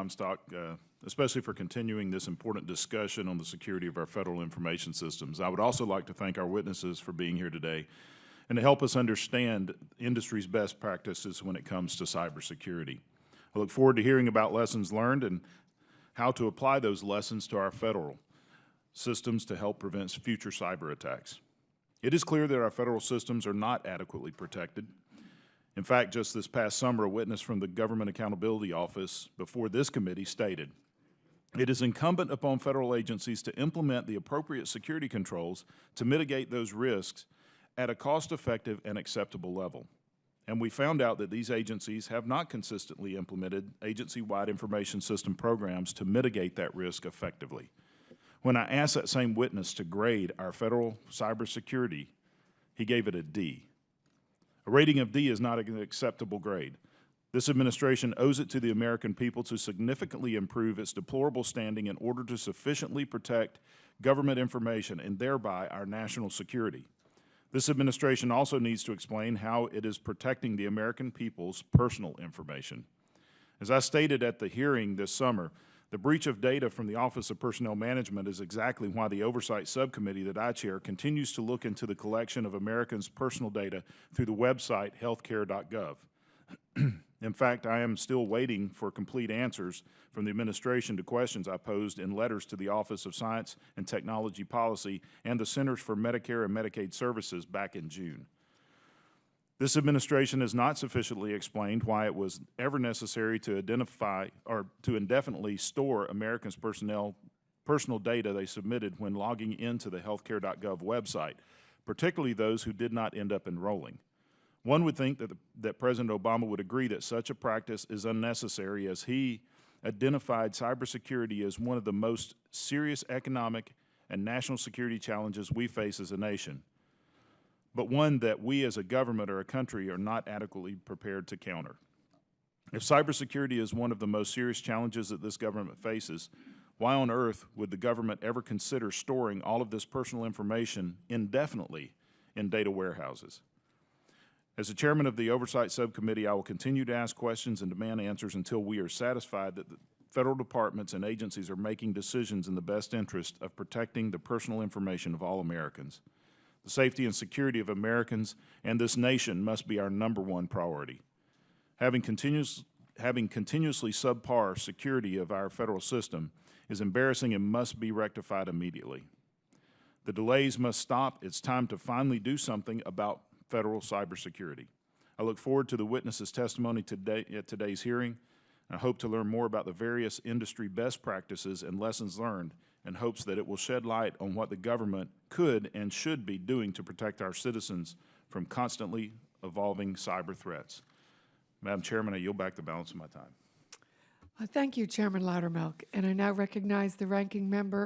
Comstock, especially for continuing this important discussion on the security of our federal information systems. I would also like to thank our witnesses for being here today and to help us understand industry's best practices when it comes to cybersecurity. I look forward to hearing about lessons learned and how to apply those lessons to our federal systems to help prevent future cyber attacks. It is clear that our federal systems are not adequately protected. In fact, just this past summer, a witness from the Government Accountability Office before this committee stated, "It is incumbent upon federal agencies to implement the appropriate security controls to mitigate those risks at a cost-effective and acceptable level." And we found out that these agencies have not consistently implemented agency-wide information system programs to mitigate that risk effectively. When I asked that same witness to grade our federal cybersecurity, he gave it a D. A rating of D is not an acceptable grade. This administration owes it to the American people to significantly improve its deplorable standing in order to sufficiently protect government information and thereby our national security. This administration also needs to explain how it is protecting the American people's personal information. As I stated at the hearing this summer, the breach of data from the Office of Personnel Management is exactly why the Oversight Subcommittee that I chair continues to look into the collection of Americans' personal data through the website healthcare.gov. In fact, I am still waiting for complete answers from the administration to questions I posed in letters to the Office of Science and Technology Policy and the Centers for Medicare and Medicaid Services back in June. This administration has not sufficiently explained why it was ever necessary to identify or to indefinitely store Americans' personal data they submitted when logging into the healthcare.gov website, particularly those who did not end up enrolling. One would think that President Obama would agree that such a practice is unnecessary, as he identified cybersecurity as one of the most serious economic and national security challenges we face as a nation, but one that we as a government or a country are not adequately prepared to counter. If cybersecurity is one of the most serious challenges that this government faces, why on earth would the government ever consider storing all of this personal information indefinitely in data warehouses? As the chairman of the Oversight Subcommittee, I will continue to ask questions and demand answers until we are satisfied that the federal departments and agencies are making decisions in the best interest of protecting the personal information of all Americans. The safety and security of Americans and this nation must be our #1 priority. Having continuously subpar security of our federal system is embarrassing and must be rectified immediately. The delays must stop. It's time to finally do something about federal cybersecurity. I look forward to the witnesses' testimony today at today's hearing. I hope to learn more about the various industry best practices and lessons learned in hopes that it will shed light on what the government could and should be doing to protect our citizens from constantly evolving cyber threats. Madam Chairman, I yield back the balance of my time. Thank you, Chairman Loudermilk. And I now recognize the ranking member